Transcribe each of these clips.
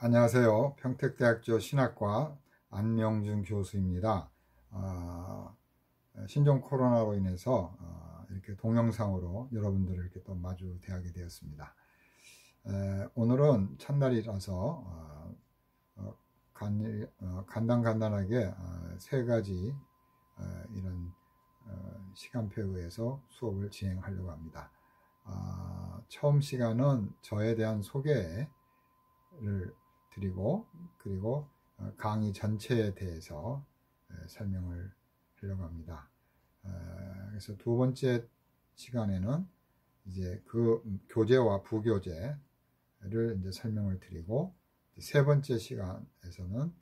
안녕하세요. 평택대학교 신학과 안명준 교수입니다. 신종 코로나로 인해서 이렇게 동영상으로 여러분들을 이렇게 또 마주 대하게 되었습니다. 오늘은 첫날이라서 간단하게 세 가지 이런 시간표에 의해서 수업을 진행하려고 합니다. 처음 시간은 저에 대한 소개를 드리고, 그리고 강의 전체에 대해서 설명을 하려고 합니다. 그래서 두 번째 시간에는 이제 그 교재와 부교재를 이제 설명을 드리고, 세 번째 시간에서는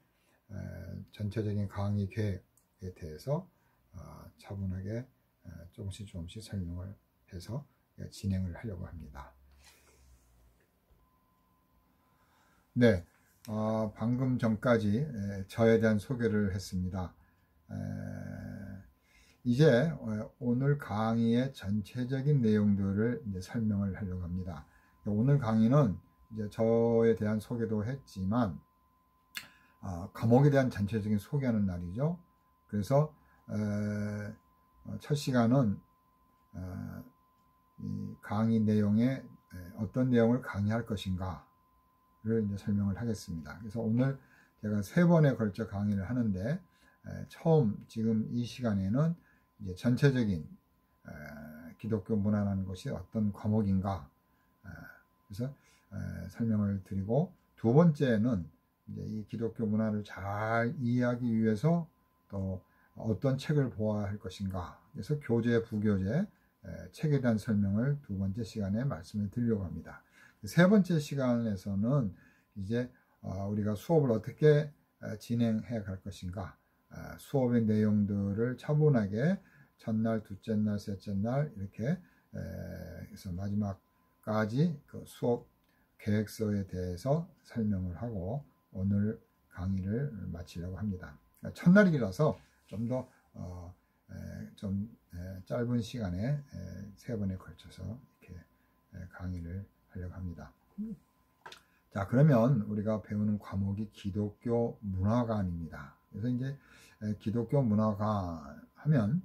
전체적인 강의 계획에 대해서 차분하게 조금씩 설명을 해서 진행을 하려고 합니다. 네, 방금 전까지 저에 대한 소개를 했습니다. 이제 오늘 강의의 전체적인 내용들을 이제 설명을 하려고 합니다. 오늘 강의는 이제 저에 대한 소개도 했지만 과목에 대한 전체적인 소개하는 날이죠. 그래서 첫 시간은 이 강의 내용에 어떤 내용을 강의할 것인가 를 이제 설명을 하겠습니다. 그래서 오늘 제가 세 번에 걸쳐 강의를 하는데, 처음 지금 이 시간에는 이제 전체적인 기독교 문화라는 것이 어떤 과목인가, 그래서 설명을 드리고, 두 번째는 이제 이 기독교 문화를 잘 이해하기 위해서 또 어떤 책을 보아야 할 것인가, 그래서 교재, 부교재, 책에 대한 설명을 두 번째 시간에 말씀을 드리려고 합니다. 세 번째 시간에서는 이제 우리가 수업을 어떻게 진행해 갈 것인가, 수업의 내용들을 차분하게 첫날, 둘째 날, 셋째 날 이렇게 해서 마지막까지 그 수업 계획서에 대해서 설명을 하고 오늘 강의를 마치려고 합니다. 첫날이라서 좀 더 짧은 시간에 세 번에 걸쳐서 이렇게 강의를 하려고 합니다. 자, 그러면 우리가 배우는 과목이 기독교 문화관입니다. 그래서 이제 기독교 문화관 하면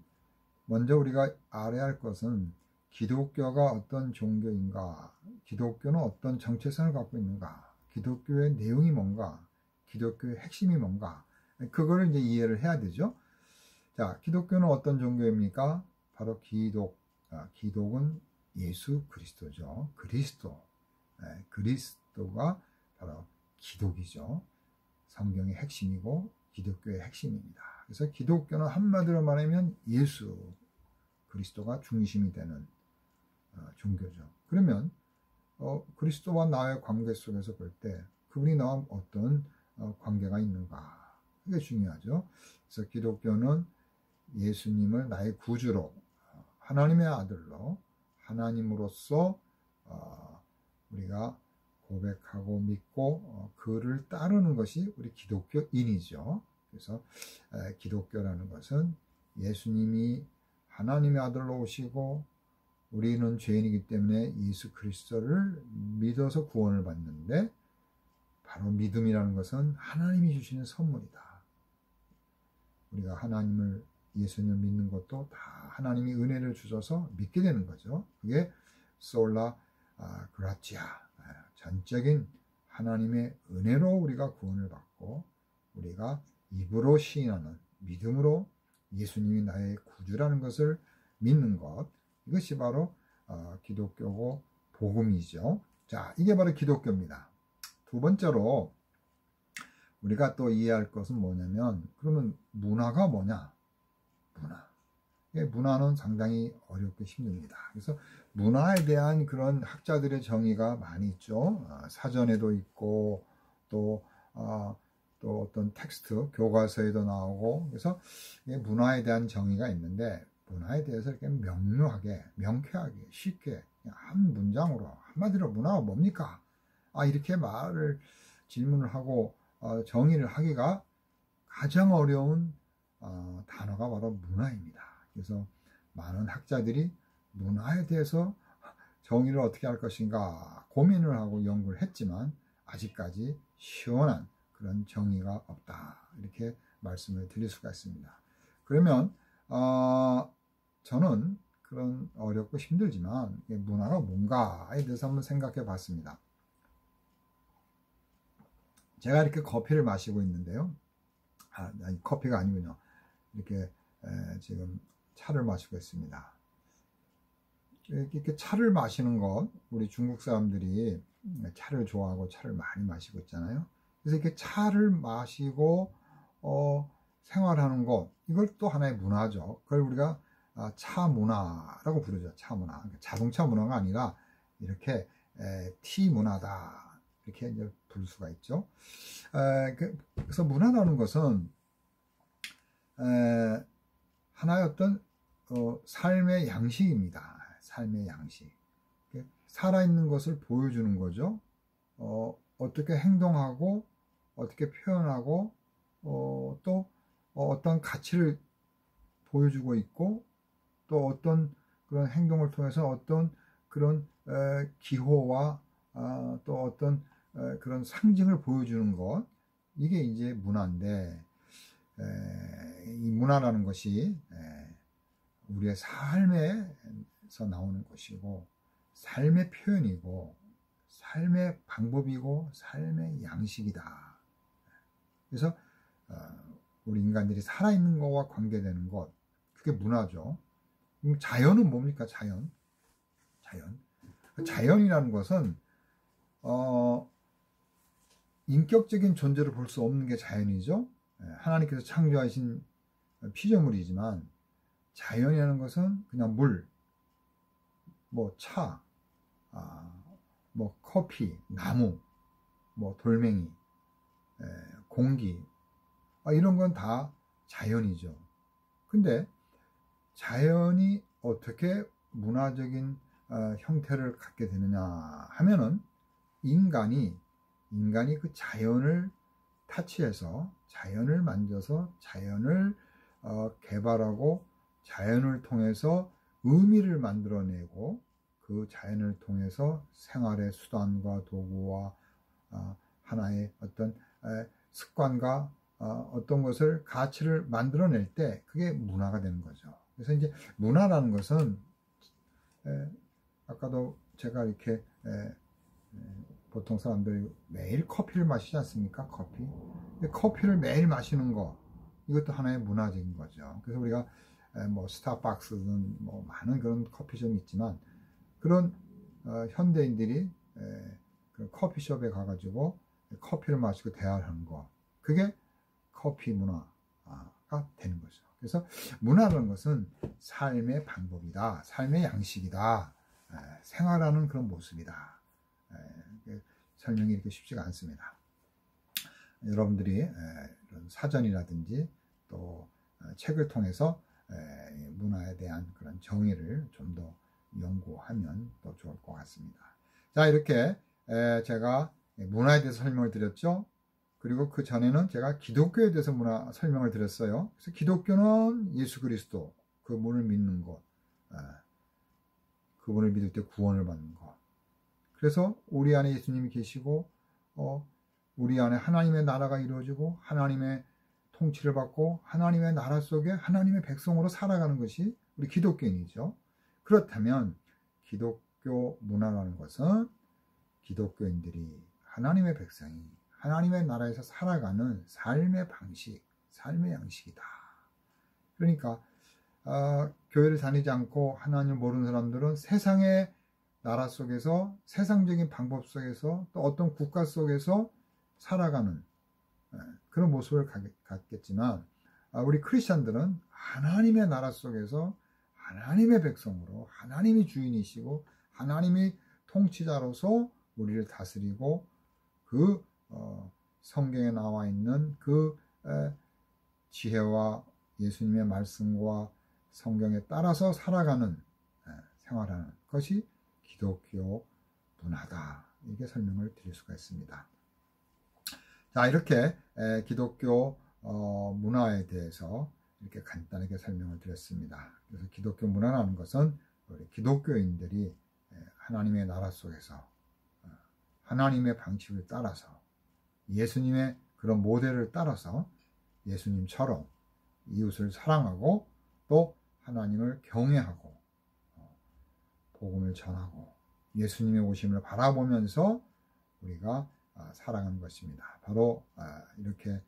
먼저 우리가 알아야 할 것은 기독교가 어떤 종교인가, 기독교는 어떤 정체성을 갖고 있는가, 기독교의 내용이 뭔가, 기독교의 핵심이 뭔가, 그거를 이제 이해를 해야 되죠. 자, 기독교는 어떤 종교입니까? 바로 기독은 예수 그리스도죠. 그리스도가 바로 기독이죠. 성경의 핵심이고 기독교의 핵심입니다. 그래서 기독교는 한마디로 말하면 예수 그리스도가 중심이 되는 종교죠. 그러면 그리스도와 나의 관계 속에서 볼 때 그분이 나와 어떤 관계가 있는가, 그게 중요하죠. 그래서 기독교는 예수님을 나의 구주로, 하나님의 아들로, 하나님으로서 우리가 고백하고 믿고 그를 따르는 것이 우리 기독교인이죠. 그래서 기독교라는 것은 예수님이 하나님의 아들로 오시고 우리는 죄인이기 때문에 예수 그리스도를 믿어서 구원을 받는데, 바로 믿음이라는 것은 하나님이 주시는 선물이다. 우리가 예수님을 믿는 것도 다 하나님이 은혜를 주셔서 믿게 되는 거죠. 그게 솔라 그라치아, 전적인 하나님의 은혜로 우리가 구원을 받고, 우리가 입으로 시인하는 믿음으로 예수님이 나의 구주라는 것을 믿는 것, 이것이 바로 기독교고 복음이죠. 자, 이게 바로 기독교입니다. 두 번째로 우리가 또 이해할 것은 뭐냐면, 그러면 문화가 뭐냐? 문화는 상당히 어렵고 힘듭니다. 그래서 문화에 대한 그런 학자들의 정의가 많이 있죠. 사전에도 있고 또 어떤 tek스트, 교과서에도 나오고, 그래서 문화에 대한 정의가 있는데, 문화에 대해서 이렇게 명료하게, 명쾌하게, 쉽게 그냥 한 문장으로, 한마디로 문화가 뭡니까? 이렇게 질문을 하고 정의를 하기가 가장 어려운 단어가 바로 문화입니다. 그래서 많은 학자들이 문화에 대해서 정의를 어떻게 할 것인가 고민을 하고 연구를 했지만 아직까지 시원한 그런 정의가 없다. 이렇게 말씀을 드릴 수가 있습니다. 그러면 저는 그런 어렵고 힘들지만 문화가 뭔가에 대해서 한번 생각해 봤습니다. 제가 이렇게 커피를 마시고 있는데요. 아니, 커피가 아니군요. 이렇게 지금 차를 마시고 있습니다. 이렇게 차를 마시는 것, 우리 중국 사람들이 차를 좋아하고 차를 많이 마시고 있잖아요. 그래서 이렇게 차를 마시고 생활하는 것, 이걸 또 하나의 문화죠. 그걸 우리가 차 문화라고 부르죠. 차 문화. 자동차 문화가 아니라 이렇게 티 문화다. 이렇게 이제 부를 수가 있죠. 그래서 문화라는 것은 하나의 어떤 삶의 양식입니다. 삶의 양식. 살아있는 것을 보여주는 거죠. 어떻게 행동하고 어떻게 표현하고 또 어떤 가치를 보여주고 있고 또 어떤 그런 행동을 통해서 어떤 그런 기호와 또 어떤 그런 상징을 보여주는 것, 이게 이제 문화인데, 이 문화라는 것이 우리의 삶에서 나오는 것이고 삶의 표현이고 삶의 방법이고 삶의 양식이다. 그래서 우리 인간들이 살아있는 것과 관계되는 것, 그게 문화죠. 자연은 뭡니까? 자연이라는 것은 인격적인 존재를 볼 수 없는 게 자연이죠. 하나님께서 창조하신 피조물이지만 자연이라는 것은 그냥 물, 뭐 차, 뭐 커피, 나무, 뭐 돌멩이, 공기, 이런 건 다 자연이죠. 근데 자연이 어떻게 문화적인 형태를 갖게 되느냐 하면은 인간이 그 자연을 타치해서 자연을 만져서 자연을 개발하고 자연을 통해서 의미를 만들어내고 그 자연을 통해서 생활의 수단과 도구와 하나의 어떤 습관과 어떤 것을 가치를 만들어낼 때 그게 문화가 되는 거죠. 그래서 이제 문화라는 것은 아까도 제가 이렇게 보통 사람들이 매일 커피를 마시지 않습니까? 커피를 매일 마시는 거, 이것도 하나의 문화적인 거죠. 그래서 우리가 뭐 스타벅스든 뭐 많은 그런 커피숍이 있지만 그런 현대인들이 그 커피숍에 가가지고 커피를 마시고 대화를 하는 거, 그게 커피 문화가 되는 거죠. 그래서 문화라는 것은 삶의 방법이다, 삶의 양식이다, 생활하는 그런 모습이다. 설명이 이렇게 쉽지가 않습니다. 여러분들이 이런 사전이라든지 또 책을 통해서 문화에 대한 그런 정의를 좀 더 연구하면 더 좋을 것 같습니다. 자, 이렇게 제가 문화에 대해서 설명을 드렸죠. 그리고 그 전에는 제가 기독교에 대해서 설명을 드렸어요. 그래서 기독교는 예수 그리스도, 그분을 믿는 것, 그분을 믿을 때 구원을 받는 것. 그래서 우리 안에 예수님이 계시고 우리 안에 하나님의 나라가 이루어지고 하나님의 통치를 받고 하나님의 나라 속에 하나님의 백성으로 살아가는 것이 우리 기독교인이죠. 그렇다면 기독교 문화라는 것은 기독교인들이, 하나님의 백성이 하나님의 나라에서 살아가는 삶의 방식, 삶의 양식이다. 그러니까 교회를 다니지 않고 하나님을 모르는 사람들은 세상의 나라 속에서, 세상적인 방법 속에서, 또 어떤 국가 속에서 살아가는 그런 모습을 갖겠지만, 우리 크리스찬들은 하나님의 나라 속에서 하나님의 백성으로, 하나님이 주인이시고 하나님이 통치자로서 우리를 다스리고 그 성경에 나와 있는 그 지혜와 예수님의 말씀과 성경에 따라서 살아가는, 생활하는 것이 기독교 문화다. 이렇게 설명을 드릴 수가 있습니다. 자, 이렇게 기독교 문화에 대해서 이렇게 간단하게 설명을 드렸습니다. 그래서 기독교 문화라는 것은 우리 기독교인들이 하나님의 나라 속에서 하나님의 방식을 따라서 예수님의 그런 모델을 따라서 예수님처럼 이웃을 사랑하고 또 하나님을 경외하고 복음을 전하고 예수님의 오심을 바라보면서 우리가 살아가는 것입니다. 바로 이렇게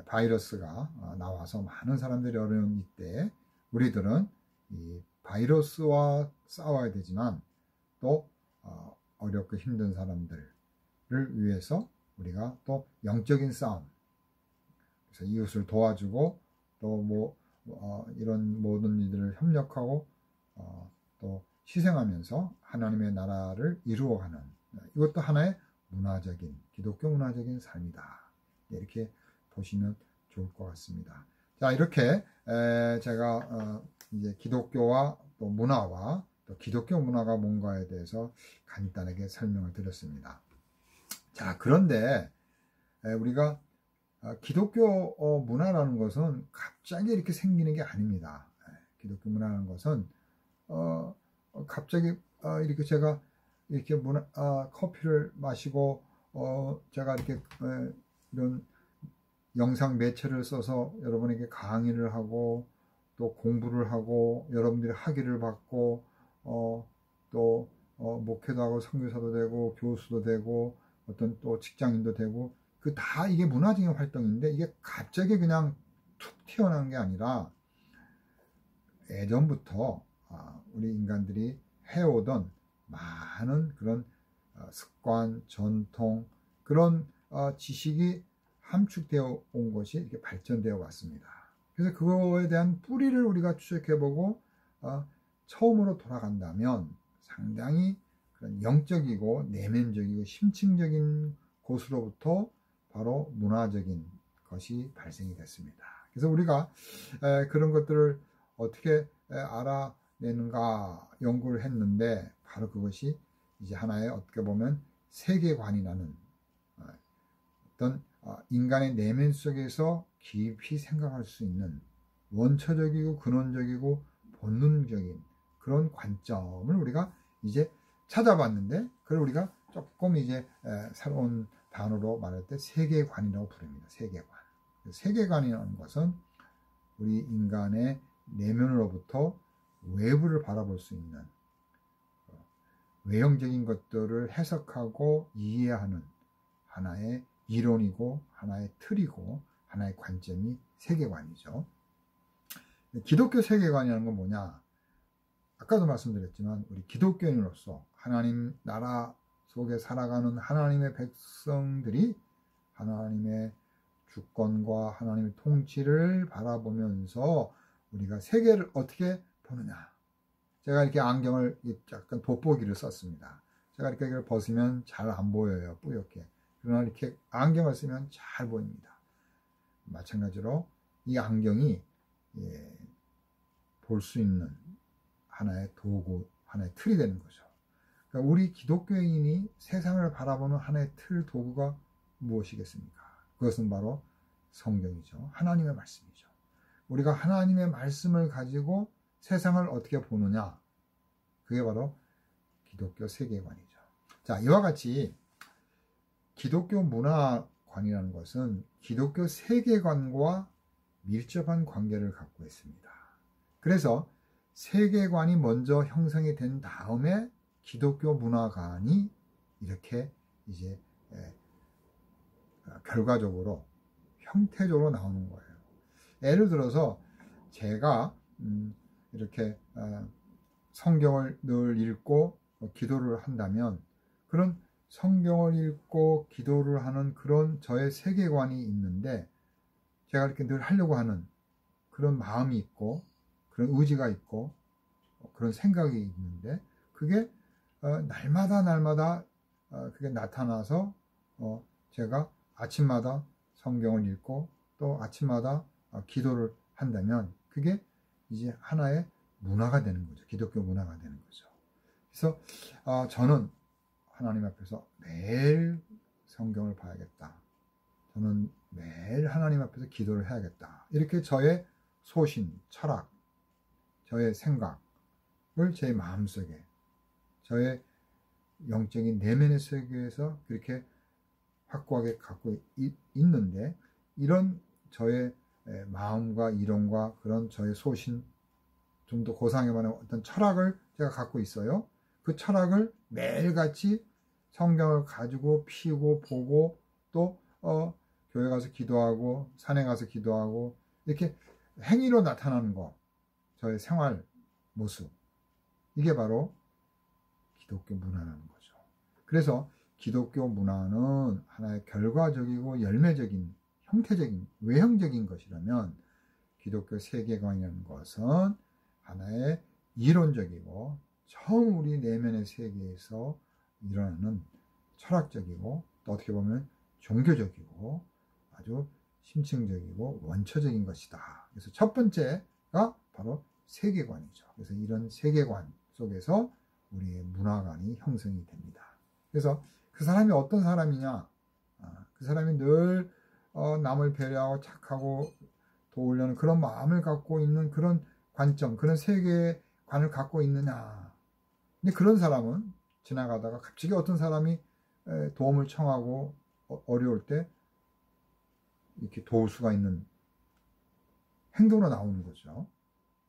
바이러스가 나와서 많은 사람들이 어려운 이때 우리들은 이 바이러스와 싸워야 되지만 또 어렵고 힘든 사람들을 위해서 우리가 또 영적인 싸움, 그래서 이웃을 도와주고 또 이런 모든 일들을 협력하고 또 희생하면서 하나님의 나라를 이루어가는, 이것도 하나의 문화적인, 기독교 문화적인 삶이다. 이렇게 보시면 좋을 것 같습니다. 자, 이렇게 제가 이제 기독교와 또 문화와 또 기독교 문화가 뭔가에 대해서 간단하게 설명을 드렸습니다. 자, 그런데 우리가 기독교 문화라는 것은 갑자기 이렇게 생기는 게 아닙니다. 기독교 문화라는 것은 갑자기 이렇게 제가 이렇게 커피를 마시고 제가 이렇게 이런 영상 매체를 써서 여러분에게 강의를 하고 또 공부를 하고 여러분들이 학위를 받고 또 목회도 하고 선교사도 되고 교수도 되고 어떤 또 직장인도 되고 그 다 이게 문화적인 활동인데 이게 갑자기 그냥 툭 튀어나온 게 아니라 예전부터 우리 인간들이 해오던 많은 그런 습관, 전통, 그런 지식이 함축되어 온 것이 이렇게 발전되어 왔습니다. 그래서 그거에 대한 뿌리를 우리가 추적해보고 처음으로 돌아간다면 상당히 그런 영적이고 내면적이고 심층적인 곳으로부터 바로 문화적인 것이 발생이 됐습니다. 그래서 우리가 그런 것들을 어떻게 알아내는가 연구를 했는데 바로 그것이 이제 하나의 어떻게 보면 세계관이라는 어떤 인간의 내면 속에서 깊이 생각할 수 있는 원초적이고 근원적이고 본능적인 그런 관점을 우리가 이제 찾아봤는데 그걸 우리가 조금 이제 새로운 단어로 말할 때 세계관이라고 부릅니다. 세계관. 세계관이라는 것은 우리 인간의 내면으로부터 외부를 바라볼 수 있는 외형적인 것들을 해석하고 이해하는 하나의 이론이고 하나의 틀이고 하나의 관점이 세계관이죠. 기독교 세계관이라는 건 뭐냐? 아까도 말씀드렸지만 우리 기독교인으로서 하나님 나라 속에 살아가는 하나님의 백성들이 하나님의 주권과 하나님의 통치를 바라보면서 우리가 세계를 어떻게 보느냐. 제가 이렇게 안경을 약간 돋보기를 썼습니다. 제가 이렇게 이걸 벗으면 잘 안 보여요. 뿌옇게. 그러나 이렇게 안경을 쓰면 잘 보입니다. 마찬가지로 이 안경이 볼 수 있는 하나의 도구, 하나의 틀이 되는 거죠. 그러니까 우리 기독교인이 세상을 바라보는 하나의 틀, 도구가 무엇이겠습니까? 그것은 바로 성경이죠. 하나님의 말씀이죠. 우리가 하나님의 말씀을 가지고 세상을 어떻게 보느냐, 그게 바로 기독교 세계관이죠. 자, 이와 같이 기독교 문화관이라는 것은 기독교 세계관과 밀접한 관계를 갖고 있습니다. 그래서 세계관이 먼저 형성이 된 다음에 기독교 문화관이 이렇게 이제 결과적으로 형태적으로 나오는 거예요. 예를 들어서 제가 이렇게 성경을 늘 읽고 기도를 한다면 그런 성경을 읽고 기도를 하는 그런 저의 세계관이 있는데 제가 이렇게 늘 하려고 하는 그런 마음이 있고 그런 의지가 있고 그런 생각이 있는데 그게 날마다 그게 나타나서 제가 아침마다 성경을 읽고 또 아침마다 기도를 한다면 그게 이제 하나의 문화가 되는 거죠. 기독교 문화가 되는 거죠. 그래서 저는 하나님 앞에서 매일 성경을 봐야겠다. 저는 매일 하나님 앞에서 기도를 해야겠다. 이렇게 저의 소신, 철학, 저의 생각을 제 마음속에 저의 영적인 내면의 세계에서 그렇게 확고하게 갖고 있는데, 이런 저의 마음과 이론과 그런 저의 소신, 좀 더 고상에 말하는 어떤 철학을 제가 갖고 있어요. 그 철학을 매일같이 성경을 가지고 피고 보고, 또 교회 가서 기도하고 산에 가서 기도하고, 이렇게 행위로 나타나는 거, 저의 생활 모습, 이게 바로 기독교 문화라는 거죠. 그래서 기독교 문화는 하나의 결과적이고 열매적인, 형태적인, 외형적인 것이라면, 기독교 세계관이라는 것은 하나의 이론적이고 처음 우리 내면의 세계에서 일어나는 철학적이고, 또 어떻게 보면 종교적이고 아주 심층적이고 원초적인 것이다. 그래서 첫 번째가 바로 세계관이죠. 그래서 이런 세계관 속에서 우리의 문화관이 형성이 됩니다. 그래서 그 사람이 어떤 사람이냐, 그 사람이 늘 남을 배려하고 착하고 도우려는 그런 마음을 갖고 있는 그런 관점, 그런 세계관을 갖고 있느냐. 근데 그런 사람은 지나가다가 갑자기 어떤 사람이 도움을 청하고 어려울 때 이렇게 도울 수가 있는 행동으로 나오는 거죠.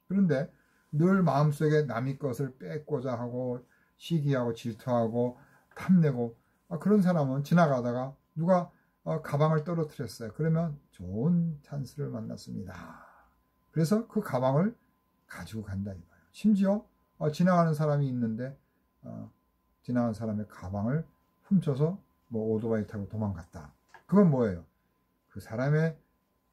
그런데 늘 마음속에 남의 것을 뺏고자 하고 시기하고 질투하고 탐내고, 그런 사람은 지나가다가 누가 가방을 떨어뜨렸어요. 그러면 좋은 찬스를 만났습니다. 그래서 그 가방을 가지고 간다 이거예요. 심지어 지나가는 사람이 있는데 지나가는 사람의 가방을 훔쳐서 뭐 오토바이 타고 도망갔다. 그건 뭐예요? 그 사람의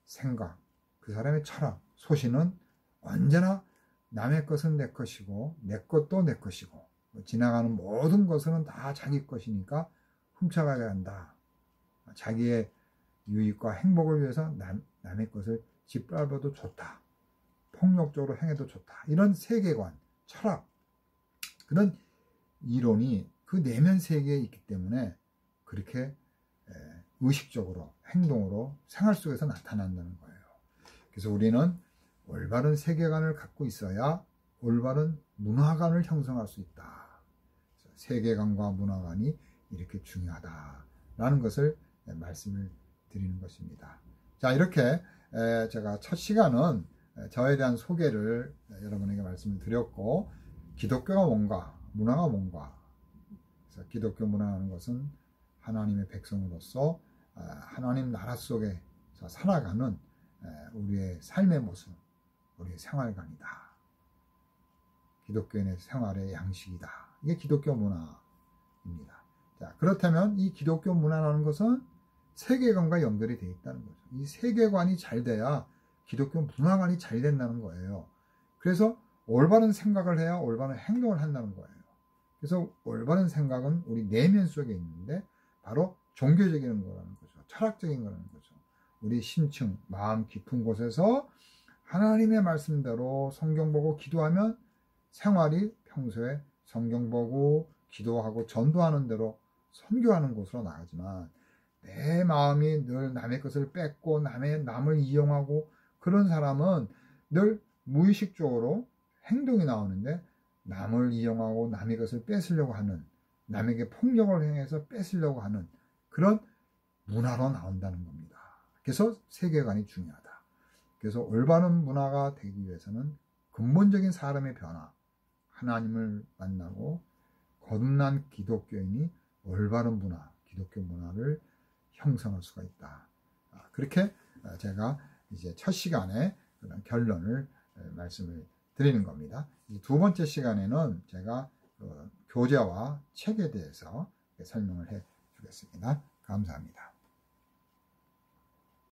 생각, 그 사람의 철학, 소신은 언제나 남의 것은 내 것이고 내 것도 내 것이고, 지나가는 모든 것은 다 자기 것이니까 훔쳐가야 한다. 자기의 유익과 행복을 위해서 남의 것을 짓밟아도 좋다. 폭력적으로 행해도 좋다. 이런 세계관, 철학, 그런 이론이 그 내면 세계에 있기 때문에 그렇게 의식적으로, 행동으로, 생활 속에서 나타난다는 거예요. 그래서 우리는 올바른 세계관을 갖고 있어야 올바른 문화관을 형성할 수 있다. 세계관과 문화관이 이렇게 중요하다라는 것을 말씀을 드리는 것입니다. 자, 이렇게 제가 첫 시간은 저에 대한 소개를 여러분에게 말씀을 드렸고, 기독교가 뭔가, 문화가 뭔가. 그래서 기독교 문화라는 것은 하나님의 백성으로서 하나님 나라 속에서 살아가는 우리의 삶의 모습, 우리의 생활관이다. 기독교인의 생활의 양식이다. 이게 기독교 문화입니다. 자, 그렇다면 이 기독교 문화라는 것은 세계관과 연결이 되어 있다는 거죠. 이 세계관이 잘 돼야 기독교 문화관이 잘 된다는 거예요. 그래서 올바른 생각을 해야 올바른 행동을 한다는 거예요. 그래서 올바른 생각은 우리 내면 속에 있는데 바로 종교적인 거라는 거죠. 철학적인 거라는 거죠. 우리 심층, 마음 깊은 곳에서 하나님의 말씀대로 성경 보고 기도하면 생활이 평소에 성경 보고 기도하고 전도하는 대로 선교하는 곳으로 나가지만, 내 마음이 늘 남의 것을 뺏고 남을 이용하고, 그런 사람은 늘 무의식적으로 행동이 나오는데 남을 이용하고 남의 것을 뺏으려고 하는, 남에게 폭력을 행해서 뺏으려고 하는 그런 문화로 나온다는 겁니다. 그래서 세계관이 중요하다. 그래서 올바른 문화가 되기 위해서는 근본적인 사람의 변화, 하나님을 만나고 거듭난 기독교인이 올바른 문화, 기독교 문화를 형성할 수가 있다. 그렇게 제가 이제 첫 시간에 그런 결론을 말씀을 드리는 겁니다. 이 두 번째 시간에는 제가 교재와 책에 대해서 설명을 해 주겠습니다. 감사합니다.